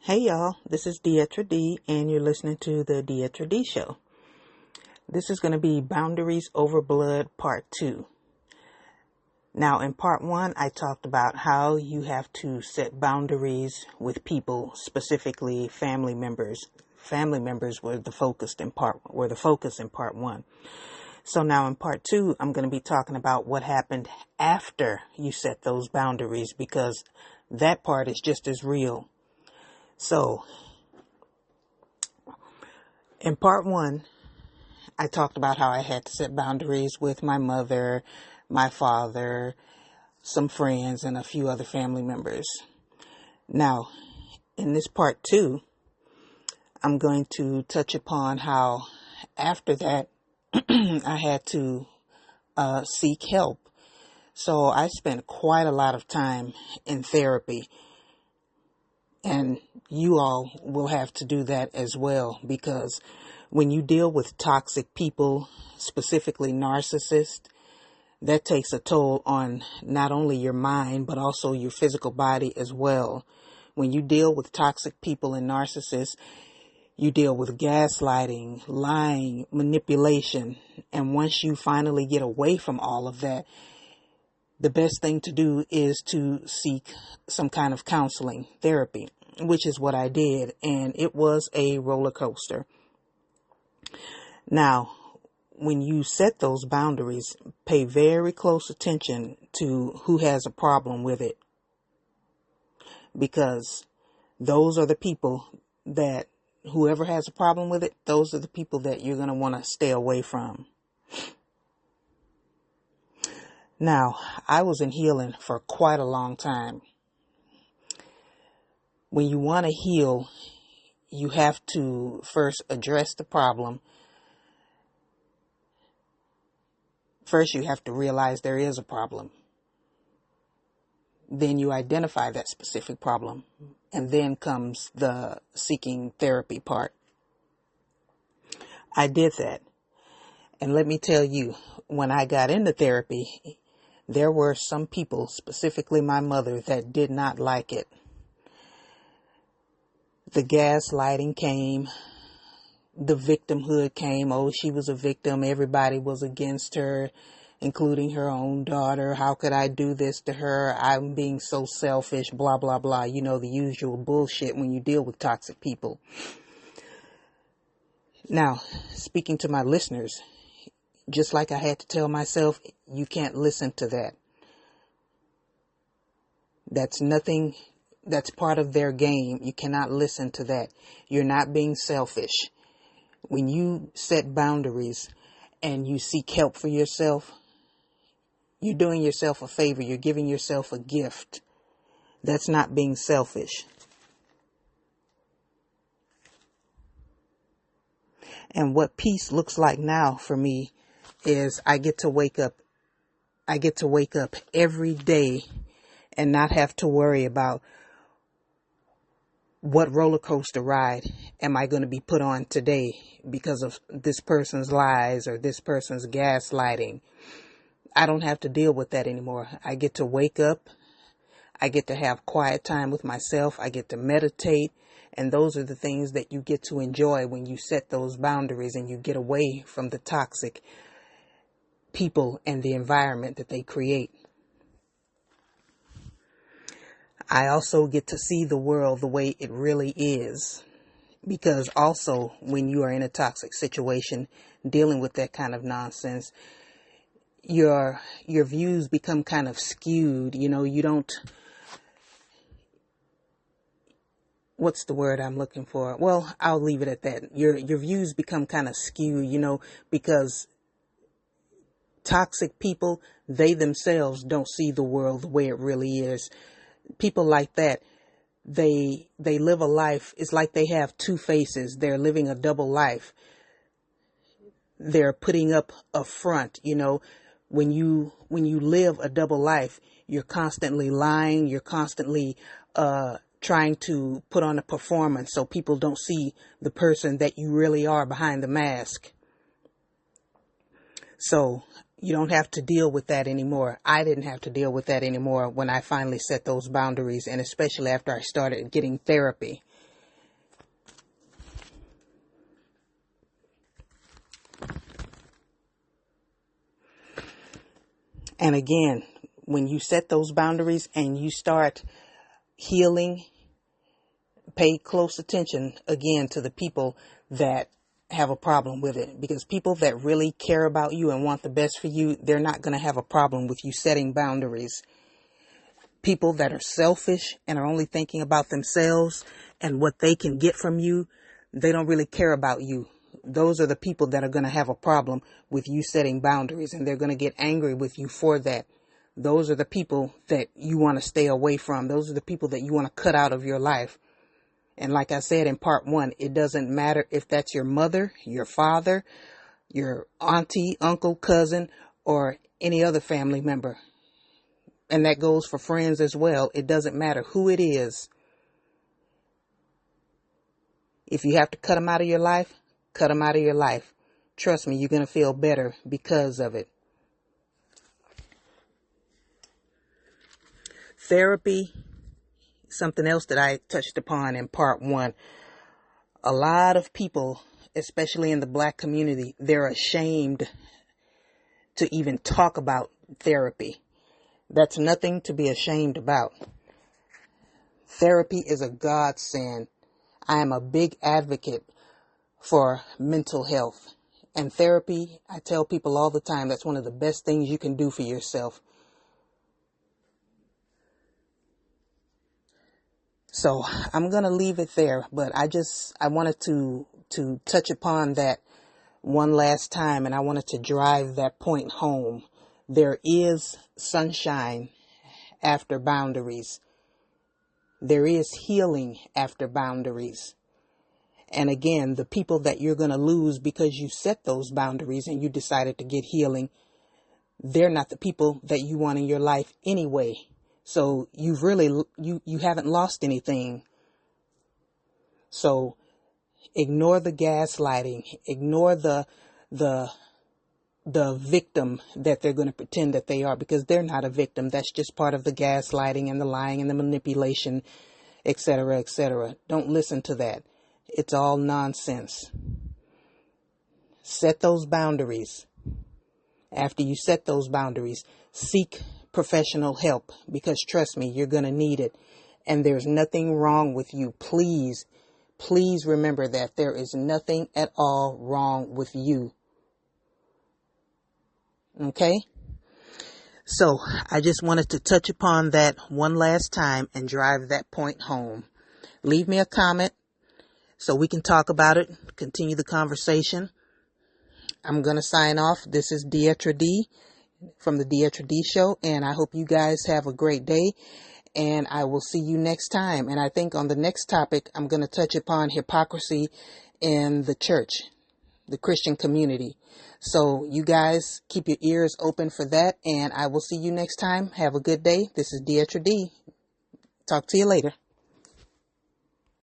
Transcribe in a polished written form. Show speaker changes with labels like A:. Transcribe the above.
A: Hey y'all, this is Dietra D and you're listening to the Dietra D Show. This is going to be Boundaries Over Blood Part 2. Now in Part 1, I talked about how you have to set boundaries with people, specifically family members. Family members were the focus in Part 1. So now in Part 2, I'm going to be talking about what happened after you set those boundaries, because that part is just as real. So in Part 1, I talked about how I had to set boundaries with my mother, my father, some friends, and a few other family members. Now, in this Part 2, I'm going to touch upon how after that, I had to seek help. So I spent quite a lot of time in therapy. And you all will have to do that as well, because when you deal with toxic people, specifically narcissists, that takes a toll on not only your mind, but also your physical body as well. When you deal with toxic people and narcissists, you deal with gaslighting, lying, manipulation. And once you finally get away from all of that, the best thing to do is to seek some kind of counseling, therapy, which is what I did. And it was a roller coaster. Now, when you set those boundaries, pay very close attention to who has a problem with it. Because those are the people that, whoever has a problem with it, those are the people that you're going to want to stay away from. Now, I was in healing for quite a long time. When you want to heal, you have to first address the problem. First, you have to realize there is a problem. Then you identify that specific problem. And then comes the seeking therapy part. I did that. And let me tell you, when I got into therapy, there were some people, specifically my mother, that did not like it. The gaslighting came. The victimhood came. Oh, she was a victim. Everybody was against her, including her own daughter. How could I do this to her? I'm being so selfish, blah, blah, blah. You know, the usual bullshit when you deal with toxic people. Now, speaking to my listeners, just like I had to tell myself, you can't listen to that. That's nothing. That's part of their game. You cannot listen to that. You're not being selfish. When you set boundaries and you seek help for yourself, you're doing yourself a favor. You're giving yourself a gift. That's not being selfish. And what peace looks like now for me is I get to wake up every day and not have to worry about what roller coaster ride am I going to be put on today because of this person's lies or this person's gaslighting. I don't have to deal with that anymore. I get to wake up. I get to have quiet time with myself. I get to meditate. And those are the things that you get to enjoy when you set those boundaries and you get away from the toxic people and the environment that they create. I also get to see the world the way it really is. Because also, when you are in a toxic situation, dealing with that kind of nonsense, your views become kind of skewed. You know, you don't... What's the word I'm looking for? Well, I'll leave it at that. Your views become kind of skewed, you know, because toxic people, they themselves don't see the world the way it really is. People like that, they live a life. It's like they have two faces. They're living a double life. They're putting up a front, you know. When you live a double life, you're constantly lying. You're constantly trying to put on a performance so people don't see the person that you really are behind the mask. So you don't have to deal with that anymore. I didn't have to deal with that anymore when I finally set those boundaries, and especially after I started getting therapy. And again, when you set those boundaries and you start healing, pay close attention again to the people that have a problem with it, because people that really care about you and want the best for you, they're not going to have a problem with you setting boundaries. People that are selfish and are only thinking about themselves and what they can get from you, they don't really care about you. Those are the people that are going to have a problem with you setting boundaries, and they're going to get angry with you for that. Those are the people that you want to stay away from. Those are the people that you want to cut out of your life. And like I said in part 1, it doesn't matter if that's your mother, your father, your auntie, uncle, cousin, or any other family member. And that goes for friends as well. It doesn't matter who it is. If you have to cut them out of your life, cut them out of your life. Trust me, you're going to feel better because of it. Therapy, something else that I touched upon in part 1. A lot of people, especially in the Black community, they're ashamed to even talk about therapy. That's nothing to be ashamed about. Therapy is a godsend. I am a big advocate for mental health. And therapy, I tell people all the time, that's one of the best things you can do for yourself. So I'm going to leave it there, but I wanted to touch upon that one last time, and I wanted to drive that point home. There is sunshine after boundaries. There is healing after boundaries. And again, the people that you're going to lose because you set those boundaries and you decided to get healing, they're not the people that you want in your life anyway. So you've really, you haven't lost anything. So ignore the gaslighting, ignore the victim that they're going to pretend that they are, because they're not a victim. That's just part of the gaslighting and the lying and the manipulation, etc., etc. Don't listen to that. It's all nonsense. Set those boundaries. After you set those boundaries, seek professional help, because trust me, you're going to need it. And there's nothing wrong with you. Please, please remember that there is nothing at all wrong with you. Okay? So I just wanted to touch upon that one last time and drive that point home. Leave me a comment so we can talk about it, continue the conversation. I'm going to sign off. This is Dietra D from the Dietra D Show, and I hope you guys have a great day, and I will see you next time. And I think on the next topic, I'm going to touch upon hypocrisy in the church, the Christian community. So you guys keep your ears open for that, and I will see you next time. Have a good day. This is Dietra D. Talk to you later.